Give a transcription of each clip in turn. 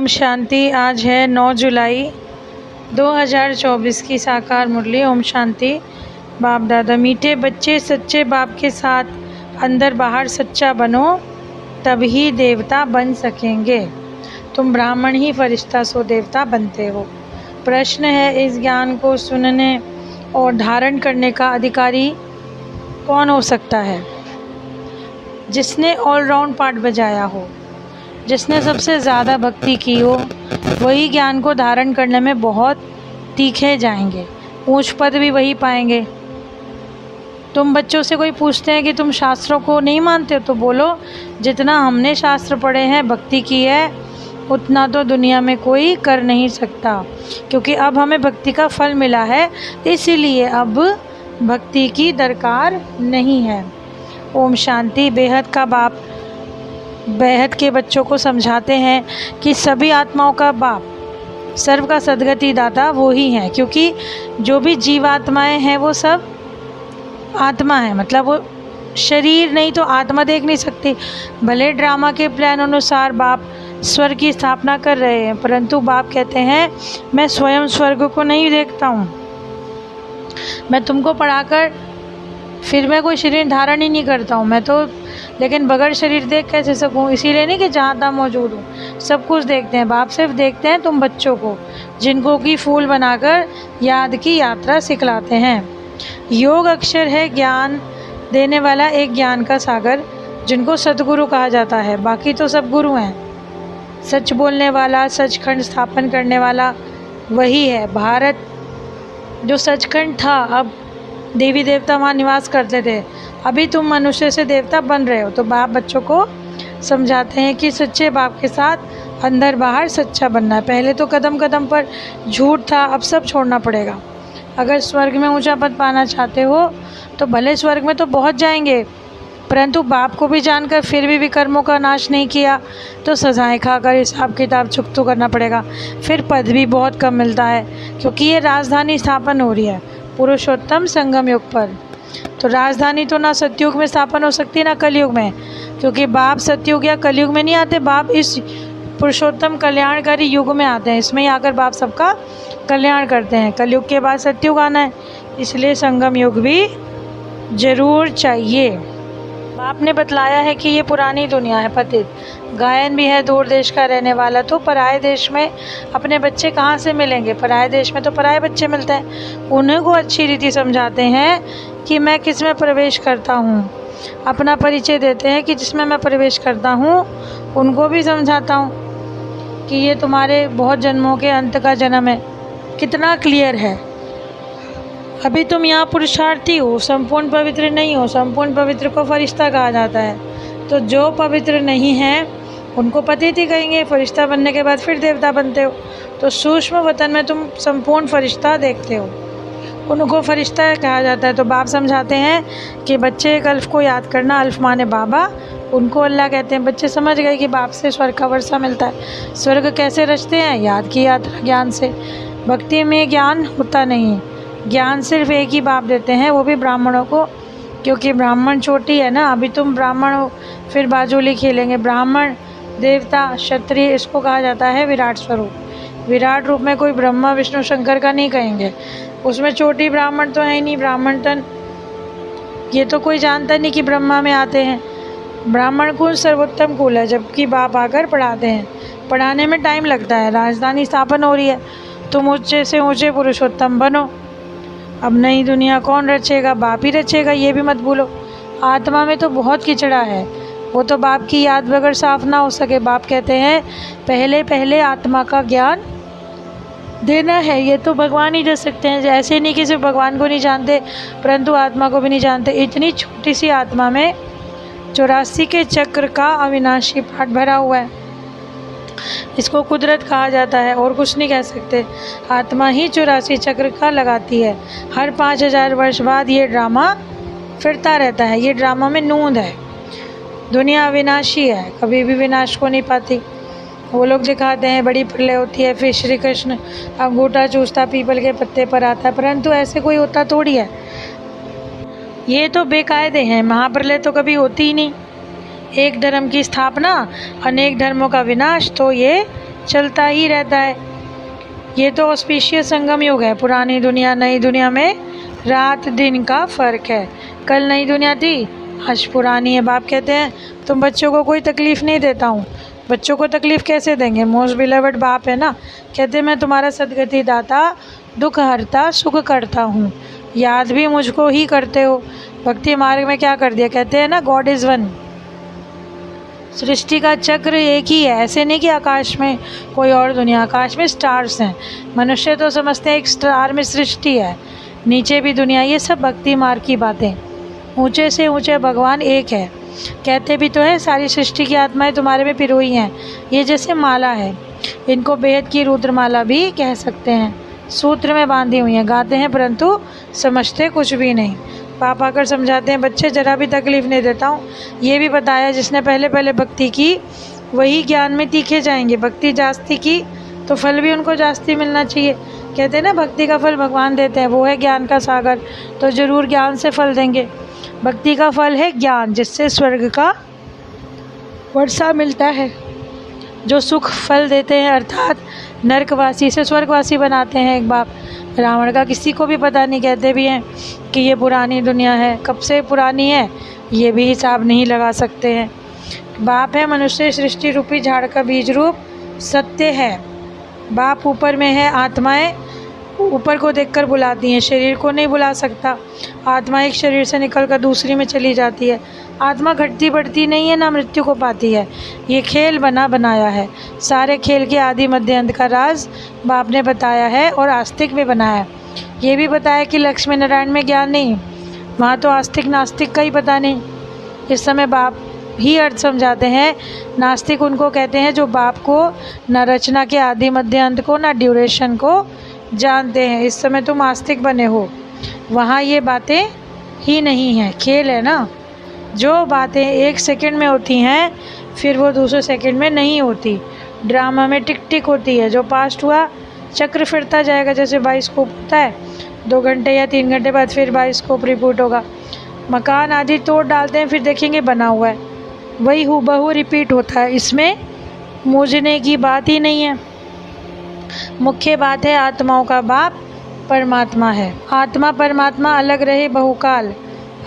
ओम शांति। आज है 9 जुलाई 2024 की साकार मुरली। ओम शांति। बाप दादा, मीठे बच्चे सच्चे बाप के साथ अंदर बाहर सच्चा बनो, तभी देवता बन सकेंगे। तुम ब्राह्मण ही फरिश्ता सो देवता बनते हो। प्रश्न है, इस ज्ञान को सुनने और धारण करने का अधिकारी कौन हो सकता है? जिसने ऑलराउंड पार्ट बजाया हो, जिसने सबसे ज़्यादा भक्ति की हो, वही ज्ञान को धारण करने में बहुत तीखे जाएंगे, ऊंच पद भी वही पाएंगे। तुम बच्चों से कोई पूछते हैं कि तुम शास्त्रों को नहीं मानते हो, तो बोलो जितना हमने शास्त्र पढ़े हैं, भक्ति की है, उतना तो दुनिया में कोई कर नहीं सकता, क्योंकि अब हमें भक्ति का फल मिला है, इसीलिए अब भक्ति की दरकार नहीं है। ओम शांति। बेहद का बाप बेहद के बच्चों को समझाते हैं कि सभी आत्माओं का बाप, सर्व का सद्गति दाता वो ही है, क्योंकि जो भी जीवात्माएं हैं वो सब आत्मा है, मतलब वो शरीर नहीं तो आत्मा देख नहीं सकती। भले ड्रामा के प्लान अनुसार बाप स्वर्ग की स्थापना कर रहे हैं, परंतु बाप कहते हैं मैं स्वयं स्वर्ग को नहीं देखता हूँ। मैं तुमको पढ़ाकर फिर मैं कोई शरीर धारण ही नहीं करता हूँ, मैं तो लेकिन बगैर शरीर देख कैसे सकूँ? इसीलिए नहीं कि जहाँ तहाँ मौजूद हूँ, सब कुछ देखते हैं। बाप सिर्फ देखते हैं तुम बच्चों को, जिनको कि फूल बनाकर याद की यात्रा सिखलाते हैं। योग अक्षर है ज्ञान देने वाला एक ज्ञान का सागर, जिनको सतगुरु कहा जाता है। बाकी तो सब गुरु हैं। सच बोलने वाला, सचखंड स्थापन करने वाला वही है। भारत जो सचखंड था, अब देवी देवता वहाँ निवास करते थे, अभी तुम मनुष्य से देवता बन रहे हो। तो बाप बच्चों को समझाते हैं कि सच्चे बाप के साथ अंदर बाहर सच्चा बनना है। पहले तो कदम कदम पर झूठ था, अब सब छोड़ना पड़ेगा। अगर स्वर्ग में ऊंचा पद पाना चाहते हो तो भले स्वर्ग में तो पहुंच जाएंगे, परंतु बाप को भी जानकर फिर भी विकर्मों का नाश नहीं किया तो सजाएं खाकर हिसाब किताब चुकता करना पड़ेगा। फिर पद भी बहुत कम मिलता है, क्योंकि ये राजधानी स्थापन हो रही है पुरुषोत्तम संगम युग पर। तो राजधानी तो ना सतयुग में स्थापन हो सकती है ना कलयुग में, क्योंकि बाप सतयुग या कलयुग में नहीं आते, बाप इस पुरुषोत्तम कल्याणकारी युग में आते हैं। इसमें ही आकर बाप सबका कल्याण करते हैं। कलयुग के बाद सतयुग आना है, इसलिए संगम युग भी जरूर चाहिए। बाप ने बतलाया है कि ये पुरानी दुनिया है, पतित गायन भी है, दूर देश का रहने वाला। तो पराए देश में अपने बच्चे कहाँ से मिलेंगे? पराए देश में तो पराए बच्चे मिलते हैं। उन्हीं को अच्छी रीति समझाते हैं कि मैं किस में प्रवेश करता हूँ, अपना परिचय देते हैं कि जिसमें मैं प्रवेश करता हूँ। उनको भी समझाता हूँ कि ये तुम्हारे बहुत जन्मों के अंत का जन्म है। कितना क्लियर है। अभी तुम यहाँ पुरुषार्थी हो, संपूर्ण पवित्र नहीं हो। संपूर्ण पवित्र को फरिश्ता कहा जाता है। तो जो पवित्र नहीं है उनको पतित ही कहेंगे। फरिश्ता बनने के बाद फिर देवता बनते हो। तो सूक्ष्म वतन में तुम संपूर्ण फरिश्ता देखते हो, उनको फरिश्ता कहा जाता है। तो बाप समझाते हैं कि बच्चे एक अल्फ को याद करना, अल्फ माने बाबा, उनको अल्लाह कहते हैं। बच्चे समझ गए कि बाप से स्वर्ग का वर्षा मिलता है। स्वर्ग कैसे रचते हैं? याद की यात्रा, ज्ञान से। भक्ति में ज्ञान होता नहीं, ज्ञान सिर्फ एक ही बाप देते हैं, वो भी ब्राह्मणों को, क्योंकि ब्राह्मण चोटी है ना। अभी तुम ब्राह्मण हो, फिर बाजूली खेलेंगे। ब्राह्मण, देवता, क्षत्रिय, इसको कहा जाता है विराट स्वरूप। विराट रूप में कोई ब्रह्मा विष्णु शंकर का नहीं कहेंगे, उसमें चोटी ब्राह्मण तो है ही नहीं। ब्राह्मण तन ये तो कोई जानता नहीं कि ब्रह्मा में आते हैं। ब्राह्मण कुल सर्वोत्तम कुल है, जबकि बाप आकर पढ़ाते हैं। पढ़ाने में टाइम लगता है। राजधानी स्थापन हो रही है, तुम ऊंचे से ऊंचे पुरुषोत्तम बनो। अब नई दुनिया कौन रचेगा? बाप ही रचेगा, ये भी मत भूलो। आत्मा में तो बहुत कीचड़ा है, वो तो बाप की याद बगैर साफ ना हो सके। बाप कहते हैं पहले पहले आत्मा का ज्ञान देना है। ये तो भगवान ही दे सकते हैं। ऐसे नहीं कि सिर्फ भगवान को नहीं जानते, परंतु आत्मा को भी नहीं जानते। इतनी छोटी सी आत्मा में 84 के चक्र का अविनाशी पाठ भरा हुआ है। इसको कुदरत कहा जाता है, और कुछ नहीं कह सकते। आत्मा ही 84 चक्र का लगाती है। हर 5000 वर्ष बाद ये ड्रामा फिरता रहता है। ये ड्रामा में नूंद है। दुनिया अविनाशी है, कभी भी विनाश को नहीं पाती। वो लोग दिखाते हैं बड़ी प्रलय होती है, फिर श्री कृष्ण अंगूठा चूसता पीपल के पत्ते पर आता है, परंतु ऐसे कोई होता थोड़ी है। ये तो बेकायदे हैं। महाप्रलय तो कभी होती ही नहीं। एक धर्म की स्थापना, अनेक धर्मों का विनाश, तो ये चलता ही रहता है। ये तो ऑस्पिशियस संगम युग है। पुरानी दुनिया नई दुनिया में रात दिन का फ़र्क है। कल नई दुनिया थी, आज पुरानी है। बाप कहते हैं तुम बच्चों को कोई तकलीफ़ नहीं देता हूँ। बच्चों को तकलीफ़ कैसे देंगे? मोस्ट बिलवड बाप है ना। कहते मैं तुम्हारा सदगति दाता, दुख हरता, सुख करता हूँ। याद भी मुझको ही करते हो। भक्ति मार्ग में क्या कर दिया? कहते हैं ना गॉड इज़ वन। सृष्टि का चक्र एक ही है। ऐसे नहीं कि आकाश में कोई और दुनिया, आकाश में स्टार्स हैं। मनुष्य तो समझते हैं एक स्टार में सृष्टि है, नीचे भी दुनिया। ये सब भक्ति मार्ग की बातें। ऊंचे से ऊंचे भगवान एक है। कहते भी तो है सारी सृष्टि की आत्माएं तुम्हारे में पिरोई हैं। ये जैसे माला है, इनको बेहद की रुद्रमाला भी कह सकते हैं। सूत्र में बांधी हुई हैं, गाते हैं परंतु समझते कुछ भी नहीं। पाप आकर समझाते हैं बच्चे जरा भी तकलीफ़ नहीं देता हूँ। ये भी बताया जिसने पहले पहले भक्ति की वही ज्ञान में तीखे जाएंगे। भक्ति जास्ती की तो फल भी उनको जास्ती मिलना चाहिए। कहते हैं ना भक्ति का फल भगवान देते हैं, वो है ज्ञान का सागर, तो ज़रूर ज्ञान से फल देंगे। भक्ति का फल है ज्ञान, जिससे स्वर्ग का वर्षा मिलता है, जो सुख फल देते हैं, अर्थात नरकवासी से स्वर्गवासी बनाते हैं। एक बाप रावण का किसी को भी पता नहीं। कहते भी हैं कि ये पुरानी दुनिया है, कब से पुरानी है ये भी हिसाब नहीं लगा सकते हैं। बाप है मनुष्य सृष्टि रूपी झाड़ का बीज रूप सत्य है। बाप ऊपर में है, आत्माएं ऊपर को देखकर बुलाती हैं, शरीर को नहीं बुला सकता। आत्मा एक शरीर से निकलकर दूसरी में चली जाती है। आत्मा घटती बढ़ती नहीं है, ना मृत्यु को पाती है। ये खेल बनाया है। सारे खेल के आदि मध्य अंत का राज बाप ने बताया है और आस्तिक में बनाया है। ये भी बताया कि लक्ष्मी नारायण में ज्ञान नहीं, वहाँ तो आस्तिक नास्तिक का ही पता नहीं। इस समय बाप ही अर्थ समझाते हैं। नास्तिक उनको कहते हैं जो बाप को न रचना के आदि मध्य अंत को, न ड्यूरेशन को जानते हैं। इस समय तुम आस्तिक बने हो, वहाँ ये बातें ही नहीं हैं, खेल है ना। जो बातें एक सेकंड में होती हैं फिर वो दूसरे सेकंड में नहीं होती। ड्रामा में टिक टिक होती है, जो पास्ट हुआ चक्र फिरता जाएगा। जैसे बाइस्कोप होता है, 2 घंटे या 3 घंटे बाद फिर बाइस्कोप रिपीट होगा। मकान आदि तोड़ डालते हैं, फिर देखेंगे बना हुआ है, वही हूबहू रिपीट होता है। इसमें मूझने की बात ही नहीं है। मुख्य बात है आत्माओं का बाप परमात्मा है। आत्मा परमात्मा अलग रहे बहुकाल,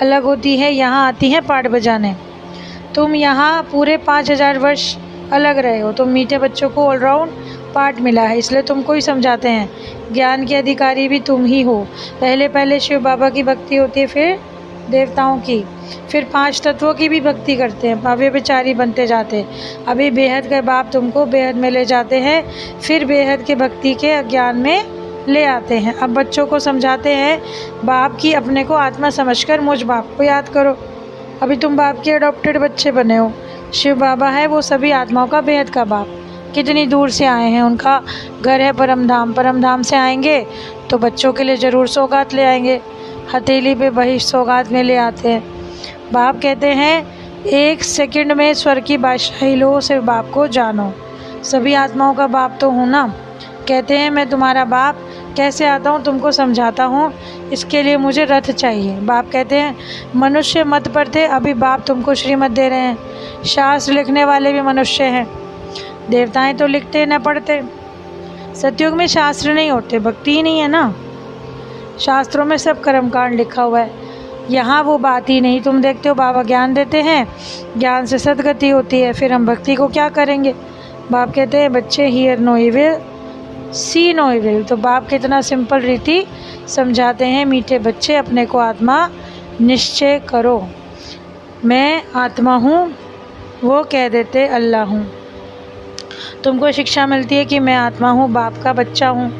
अलग होती है, यहाँ आती है पाठ बजाने। तुम यहाँ पूरे 5000 वर्ष अलग रहे हो। तुम मीठे बच्चों को ऑलराउंड पाठ मिला है, इसलिए तुमको ही समझाते हैं। ज्ञान के अधिकारी भी तुम ही हो। पहले पहले शिव बाबा की भक्ति होती है, फिर देवताओं की, फिर 5 तत्वों की भी भक्ति करते हैं, भव्य विचारी बनते जाते हैं। अभी बेहद के बाप तुमको बेहद में ले जाते हैं, फिर बेहद के भक्ति के अज्ञान में ले आते हैं। अब बच्चों को समझाते हैं बाप की अपने को आत्मा समझकर मुझ बाप को याद करो। अभी तुम बाप के अडॉप्टेड बच्चे बने हो। शिव बाबा है वो सभी आत्माओं का बेहद का बाप। कितनी दूर से आए हैं, उनका घर है परम धाम। परम धाम से आएंगे तो बच्चों के लिए ज़रूर सौगात ले आएंगे। हथेली पे वही सौगात में ले आते हैं। बाप कहते हैं 1 सेकंड में स्वर की बादशाही लो, सिर्फ बाप को जानो। सभी आत्माओं का बाप तो हूँ ना। कहते हैं मैं तुम्हारा बाप कैसे आता हूँ तुमको समझाता हूँ, इसके लिए मुझे रथ चाहिए। बाप कहते हैं मनुष्य मत पर थे, अभी बाप तुमको श्रीमत दे रहे हैं। शास्त्र लिखने वाले भी मनुष्य हैं, देवताएं तो लिखते न पढ़ते। सतयुग में शास्त्र नहीं होते, भक्ति ही नहीं है ना। शास्त्रों में सब कर्मकांड लिखा हुआ है, यहाँ वो बात ही नहीं। तुम देखते हो बाबा ज्ञान देते हैं, ज्ञान से सदगति होती है, फिर हम भक्ति को क्या करेंगे। बाप कहते हैं बच्चे hear no evil see no evil. तो बाप कितना सिंपल रीति समझाते हैं, मीठे बच्चे अपने को आत्मा निश्चय करो। मैं आत्मा हूँ, वो कह देते अल्लाह हूँ। तुमको शिक्षा मिलती है कि मैं आत्मा हूँ, बाप का बच्चा हूँ।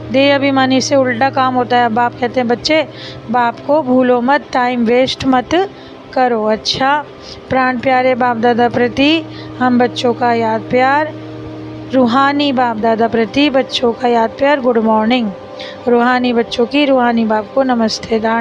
देह अभिमानी से उल्टा काम होता है। बाप कहते हैं बच्चे बाप को भूलो मत, टाइम वेस्ट मत करो। अच्छा प्राण प्यारे बाप दादा प्रति हम बच्चों का याद प्यार, रूहानी बाप दादा प्रति बच्चों का याद प्यार। Good morning. रूहानी बच्चों की रूहानी बाप को नमस्ते दान।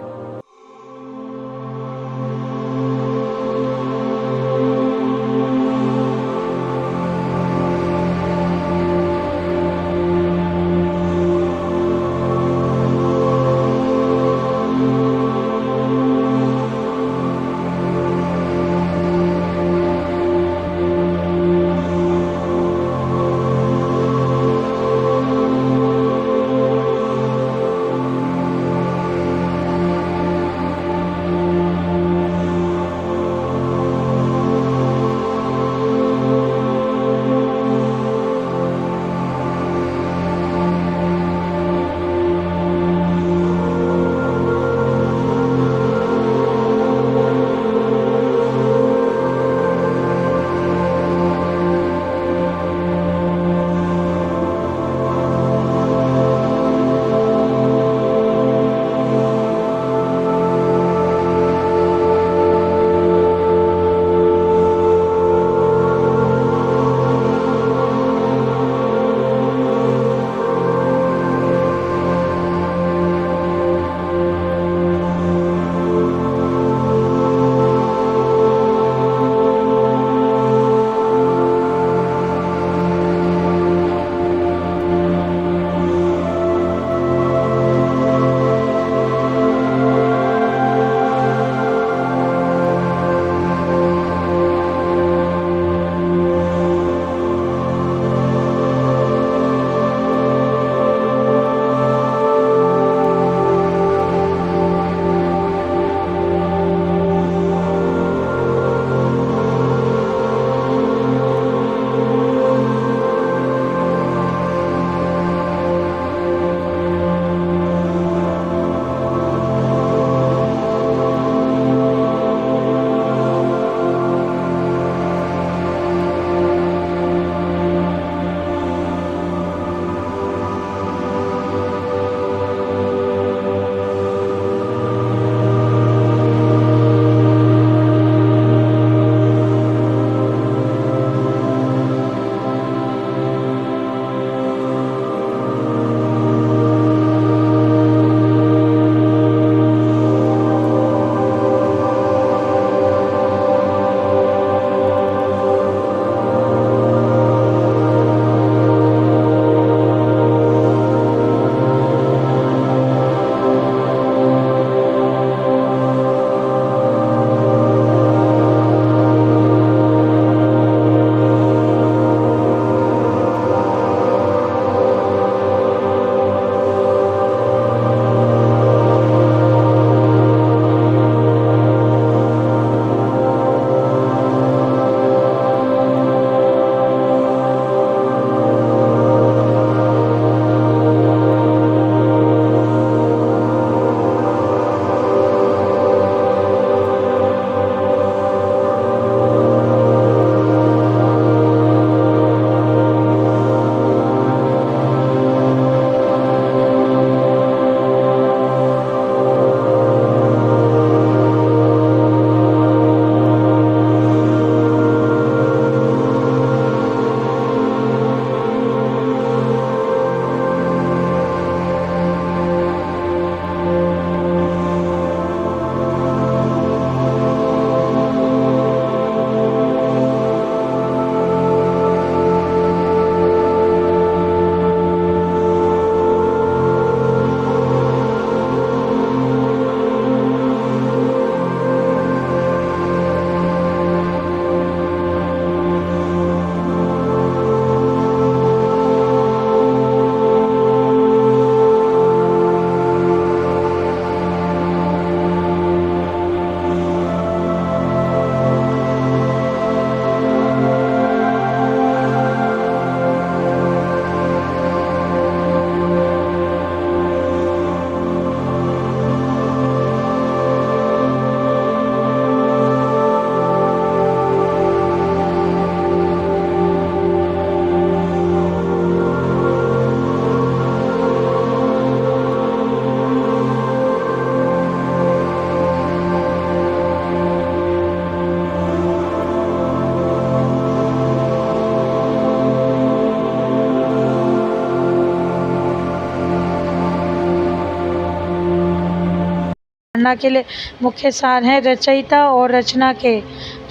के लिए मुख्य सार हैं। रचयिता और रचना के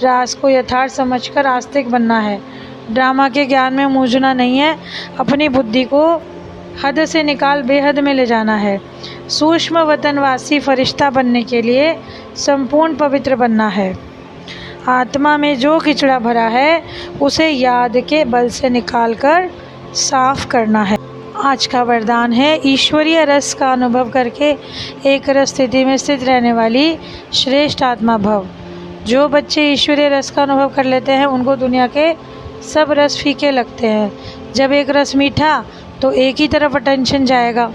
रास को यथार्थ समझकर आस्तिक बनना है। ड्रामा के ज्ञान में मूझना नहीं है, अपनी बुद्धि को हद से निकाल बेहद में ले जाना है। सूक्ष्म वतनवासी फरिश्ता बनने के लिए संपूर्ण पवित्र बनना है। आत्मा में जो किचड़ा भरा है उसे याद के बल से निकालकर साफ करना है। आज का वरदान है, ईश्वरीय रस का अनुभव करके एक रस स्थिति में स्थित रहने वाली श्रेष्ठ आत्मा भव। जो बच्चे ईश्वरीय रस का अनुभव कर लेते हैं उनको दुनिया के सब रस फीके लगते हैं। जब एक रस मीठा तो एक ही तरफ अटेंशन जाएगा,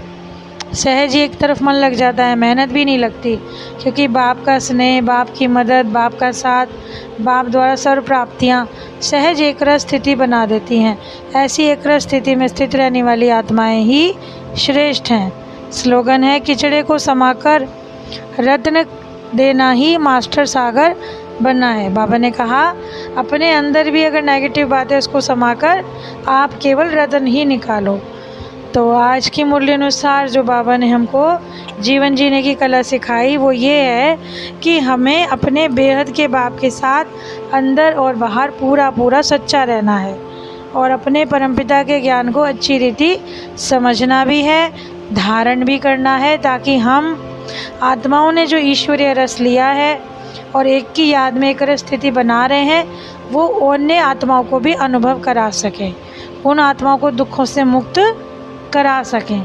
सहज ही एक तरफ मन लग जाता है, मेहनत भी नहीं लगती, क्योंकि बाप का स्नेह, बाप की मदद, बाप का साथ, बाप द्वारा सर्व प्राप्तियाँ सहज एक रस स्थिति बना देती हैं। ऐसी एक रस स्थिति में स्थित रहने वाली आत्माएं ही श्रेष्ठ हैं। स्लोगन है, किचड़े को समाकर रत्न देना ही मास्टर सागर बनना है। बाबा ने कहा, अपने अंदर भी अगर नेगेटिव बात है उसको समाकर आप केवल रत्न ही निकालो। तो आज की मूल्य अनुसार जो बाबा ने हमको जीवन जीने की कला सिखाई वो ये है कि हमें अपने बेहद के बाप के साथ अंदर और बाहर पूरा सच्चा रहना है और अपने परमपिता के ज्ञान को अच्छी रीति समझना भी है, धारण भी करना है, ताकि हम आत्माओं ने जो ईश्वरीय रस लिया है और एक की याद में एक रस स्थिति बना रहे हैं वो अन्य आत्माओं को भी अनुभव करा सकें, उन आत्माओं को दुखों से मुक्त करा सकें।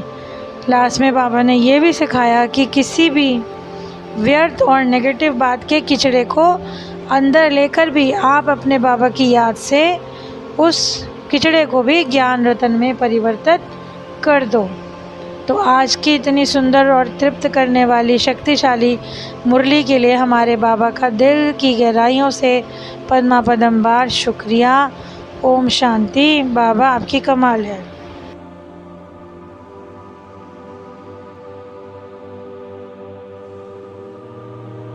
लास्ट में बाबा ने ये भी सिखाया कि किसी भी व्यर्थ और नेगेटिव बात के किचड़े को अंदर लेकर भी आप अपने बाबा की याद से उस किचड़े को भी ज्ञान रतन में परिवर्तित कर दो। तो आज की इतनी सुंदर और तृप्त करने वाली शक्तिशाली मुरली के लिए हमारे बाबा का दिल की गहराइयों से पद्मा पदम बार शुक्रिया। ओम शांति। बाबा आपकी कमाल है।